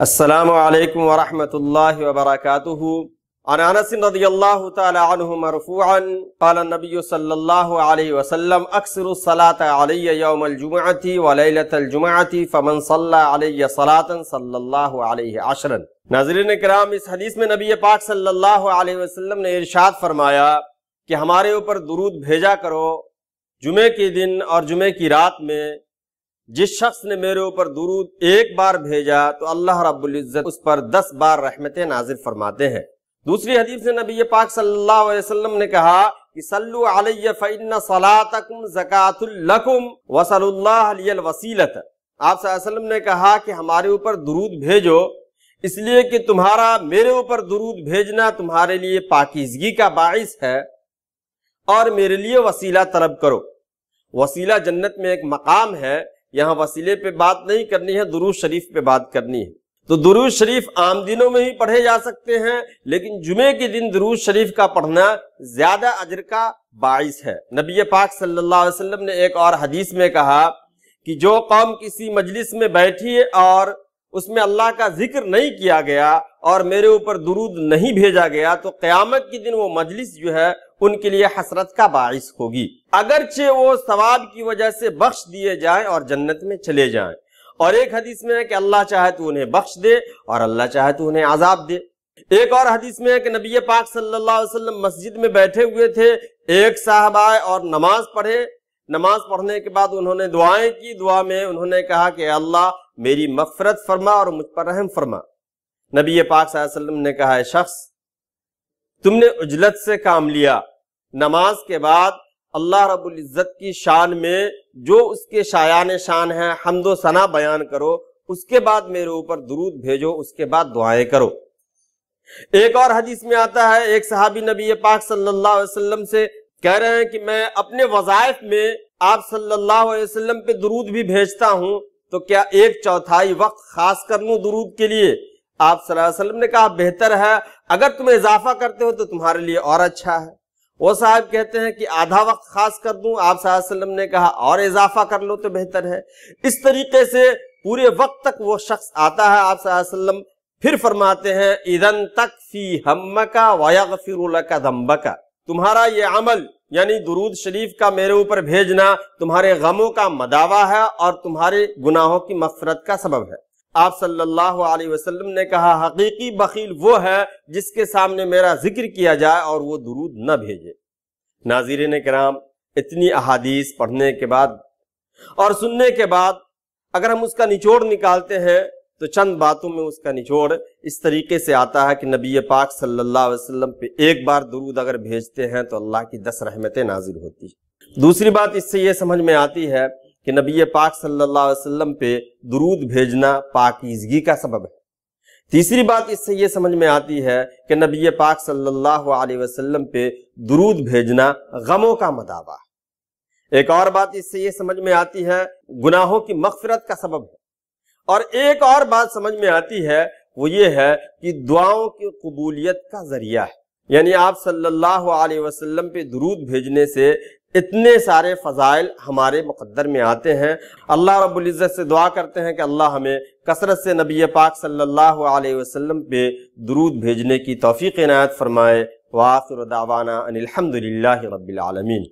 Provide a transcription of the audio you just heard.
السلام علیکم ورحمۃ اللہ وبرکاتہ۔ عن انس رضی اللہ تعالی عنہ مرفوعا قال النبی صلی اللہ علیہ وسلم اکثر الصلاة علی یوم الجمعۃ ولیلۃ الجمعۃ فمن صلی علی صلاۃ صلی اللہ علیہ عشرا۔ ناظرین کرام، اس حدیث میں نبی پاک صلی اللہ علیہ وسلم نے ارشاد فرمایا کہ ہمارے اوپر درود بھیجا کرو جمعے کے دن اور جمعے کی رات میں۔ جس شخص نے میرے اوپر درود ایک بار بھیجا تو اللہ رب العزت اس پر 10 بار رحمتیں نازل فرماتے ہیں۔ دوسری حدیث میں نبی پاک صلی اللہ علیہ وسلم نے کہا کہ صلو علی فإن صلاتکم زکاۃ لکم وصلوا اللہ لی الوسیلۃ۔ آپ صلی اللہ علیہ وسلم نے کہا کہ ہمارے اوپر درود بھیجو، اس لیے کہ تمہارا میرے اوپر درود بھیجنا تمہارے لیے پاکیزگی کا باعث ہے، اور میرے لیے وسیلہ طلب کرو۔ وسیلہ جنت میں ایک مقام ہے، یہاں وسیلے پہ بات نہیں کرنی ہے، درود شریف پہ بات کرنی ہے۔ تو درود شریف عام دنوں میں ہی پڑھے جا سکتے ہیں، لیکن جمعے کے دن درود شریف کا پڑھنا زیادہ اجر کا باعث ہے۔ نبی پاک صلی اللہ علیہ وسلم نے ایک اور حدیث میں کہا کہ جو قوم کسی مجلس میں بیٹھی اور اس میں اللہ کا ذکر نہیں کیا گیا اور میرے اوپر درود نہیں بھیجا گیا تو قیامت کے دن وہ مجلس جو ہے ان کے لیے حسرت کا باعث ہوگی، اگرچہ وہ ثواب کی وجہ سے بخش دیے جائیں اور جنت میں چلے جائیں۔ اور ایک حدیث میں ہے کہ اللہ چاہے تو انہیں بخش دے اور اللہ چاہے تو انہیں عذاب دے۔ ایک اور حدیث میں ہے کہ نبی پاک صلی اللہ علیہ وسلم مسجد میں بیٹھے ہوئے تھے، ایک صاحب آئے اور نماز پڑھے۔ نماز پڑھنے کے بعد انہوں نے دعائیں کی، دعا میں انہوں نے کہا کہ اللہ میری مغفرت فرما اور مجھ پر رحم فرما۔ نبی پاک صلی اللہ علیہ وسلم نے کہا، اے شخص تم نے عجلت سے کام لیا، نماز کے بعد اللہ رب العزت کی شان میں جو اس کے شایان شان ہے حمد و ثنا بیان کرو، اس کے بعد میرے اوپر درود بھیجو، اس کے بعد دعائیں کرو۔ ایک اور حدیث میں آتا ہے، ایک صحابی نبی پاک صلی اللہ علیہ وسلم سے کہہ رہے ہیں کہ میں اپنے وظائف میں آپ صلی اللہ علیہ وسلم پہ درود بھی بھیجتا ہوں، تو کیا 1/4 وقت خاص کر لوں درود کے لیے؟ آپ صلی اللہ علیہ وسلم نے کہا بہتر ہے، اگر تم اضافہ کرتے ہو تو تمہارے لیے اور اچھا ہے۔ وہ صاحب کہتے ہیں کہ آدھا وقت خاص کر دوں؟ آپ صلی اللہ علیہ وسلم نے کہا اور اضافہ کر لو تو بہتر ہے۔ اس طریقے سے پورے وقت تک وہ شخص آتا ہے۔ آپ صلی اللہ علیہ وسلم پھر فرماتے ہیں اذن تکفی ہمک ویغفر لک ذنبک، تمہارا یہ عمل یعنی درود شریف کا میرے اوپر بھیجنا تمہارے غموں کا مداوا ہے اور تمہارے گناہوں کی مغفرت کا سبب ہے۔ آپ صلی اللہ علیہ وسلم نے کہا حقیقی بخیل وہ ہے جس کے سامنے میرا ذکر کیا جائے اور وہ درود نہ بھیجے۔ ناظرین کرام، اتنی احادیث پڑھنے کے بعد اور سننے کے بعد اگر ہم اس کا نچوڑ نکالتے ہیں تو چند باتوں میں اس کا نچوڑ اس طریقے سے آتا ہے کہ نبی پاک صلی اللہ علیہ وسلم پہ ایک بار درود اگر بھیجتے ہیں تو اللہ کی 10 رحمتیں نازل ہوتی ہیں۔ دوسری بات اس سے یہ سمجھ میں آتی ہے کہ نبی پاک صلی اللہ علیہ وسلم پہ درود بھیجنا پاکیزگی کا سبب ہے۔ تیسری بات اس سے یہ سمجھ میں آتی ہے کہ نبی پاک صلی اللہ علیہ وسلم پہ درود بھیجنا غموں کا مداوا ہے۔ ایک اور بات اس سے یہ سمجھ میں آتی ہے گناہوں کی مغفرت کا سبب ہے۔ اور ایک اور بات سمجھ میں آتی ہے وہ یہ ہے کہ دعاؤں کی قبولیت کا ذریعہ ہے، یعنی آپ صلی اللہ علیہ وسلم پہ درود بھیجنے سے اتنے سارے فضائل ہمارے مقدر میں آتے ہیں۔ اللہ رب العزت سے دعا کرتے ہیں کہ اللہ ہمیں کثرت سے نبی پاک صلی اللہ علیہ وسلم پہ درود بھیجنے کی توفیق عنایت فرمائے۔ وآخر دعوانا ان الحمد للہ رب العالمین۔